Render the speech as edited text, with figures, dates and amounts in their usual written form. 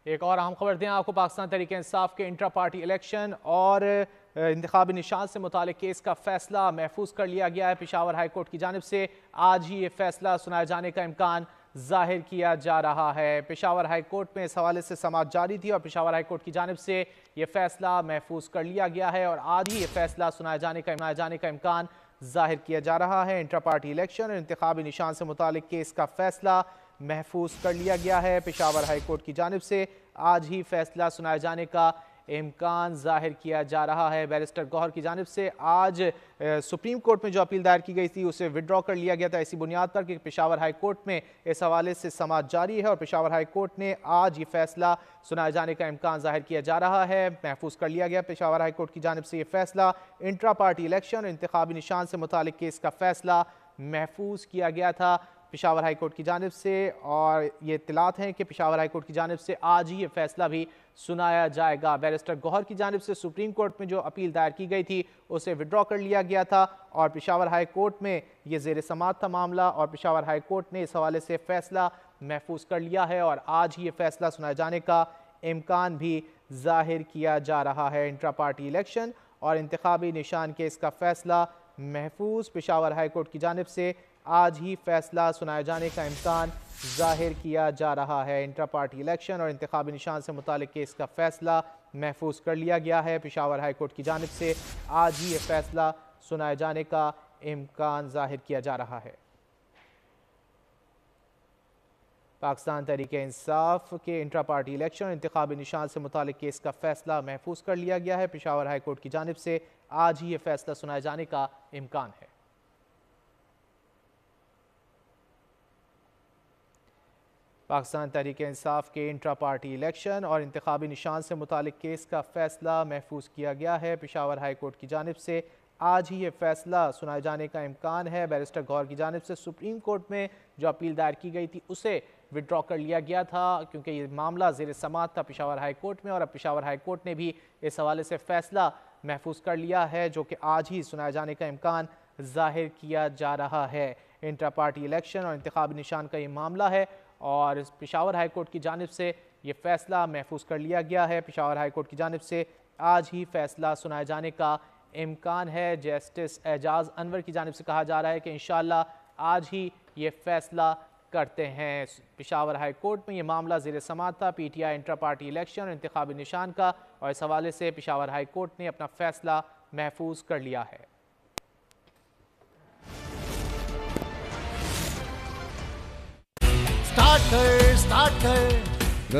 एक और अहम खबर दें आपको, पाकिस्तान तहरीक इंसाफ के इंट्रा पार्टी इलेक्शन और इंतखाबी निशान से मुतालिक केस का फैसला महफूज कर लिया गया है पेशावर हाई कोर्ट की जानिब से। आज ही ये फैसला सुनाए जाने का इम्कान जाहिर किया जा रहा है। पेशावर हाई कोर्ट में इस हवाले से समाअत जारी थी और पेशावर हाई कोर्ट की जानिब से ये फैसला महफूज कर लिया गया है और आज ही ये फैसला सुनाए जाने का इम्कान जाहिर किया जा रहा है। इंट्रा पार्टी इलेक्शन और इंतखाबी निशान से मुतालिक केस का फैसला महफूज कर लिया गया है पेशावर हाई कोर्ट की जानिब से। आज ही फैसला सुनाए जाने का इम्कान जाहिर किया जा रहा है। बैरिस्टर गौहर की जानिब से आज सुप्रीम कोर्ट में जो अपील दायर की गई थी उसे विड्रॉ कर लिया गया था, इसी बुनियाद पर कि पेशावर हाई कोर्ट में इस हवाले से समाअत जारी है और पेशावर हाई कोर्ट ने आज ये फैसला सुनाए जाने का इम्कान जाहिर किया जा रहा है। महफूज कर लिया गया पेशावर हाई कोर्ट की जानिब से ये फैसला। इंट्रा पार्टी इलेक्शन और इंतखाबी निशान से मुतालिक केस का फैसला महफूज किया गया था पेशावर हाई कोर्ट की जानिब से और ये इत्तलात हैं कि पेशावर हाई कोर्ट की जानिब से आज ही ये फैसला भी सुनाया जाएगा। बैरिस्टर गौहर की जानिब से सुप्रीम कोर्ट में जो अपील दायर की गई थी उसे विड्रॉ कर लिया गया था और पेशावर हाई कोर्ट में ये ज़ेर समाअत था मामला और पेशावर हाई कोर्ट ने इस हवाले से फैसला महफूज कर लिया है और आज ही ये फैसला सुनाए जाने का इम्कान भी जाहिर किया जा रहा है। इंट्रा पार्टी इलेक्शन और इंतखाबी निशान केस का फैसला महफूज, पेशावर हाई कोर्ट की जानिब से आज ही फैसला सुनाए जाने का इम्कान जाहिर किया जा रहा है। इंट्रा पार्टी इलेक्शन और इंतखाबी निशान से मुतालिक केस का फैसला महफूज कर लिया गया है पेशावर हाई कोर्ट की जानिब से। आज ही ये फैसला सुनाए जाने का इम्कान जाहिर किया जा रहा है। पाकिस्तान तहरीक इंसाफ के इंट्रा पार्टी इलेक्शन और इंतखाबी निशान से मुतालिक केस का फैसला महफूज कर लिया गया है पेशावर हाई कोर्ट की जानिब से। आज ही ये फैसला सुनाए जाने का इम्कान है। पाकिस्तान तहरीक इंसाफ के इंट्रा पार्टी इलेक्शन और इंतखाबी निशान से मुतालिक केस का फैसला महफूज किया गया है पेशावर हाई कोर्ट की जानिब से। आज ही ये फैसला सुनाए जाने का इम्कान है। बैरिस्टर गौहर की जानिब से सुप्रीम कोर्ट में जो अपील दायर की गई थी उसे विड्रॉ कर लिया गया था क्योंकि ये मामला ज़ेर समाअत था पेशावर हाई कोर्ट में और अब पेशावर हाई कोर्ट ने भी इस हवाले से फैसला महफूज कर लिया है जो कि आज ही सुनाए जाने का इम्कान जाहिर किया जा रहा है। इंट्रा पार्टी इलेक्शन और इंतखाबी निशान का ये मामला है और पेशावर हाई कोर्ट की जानिब से ये फैसला महफूज कर लिया गया है। पेशावर हाई कोर्ट की जानिब से आज ही फैसला सुनाए जाने का इम्कान है। जस्टिस एजाज अनवर की जानिब से कहा जा रहा है कि इंशाअल्लाह आज ही ये फैसला करते हैं। पेशावर हाई कोर्ट में ये मामला ज़ेर समाअत था PTI इंट्रा पार्टी इलेक्शन और इंतखाबी निशान का और इस हवाले से पेशावर हाई कोर्ट ने अपना फैसला महफूज कर लिया है। स्टार्ट कर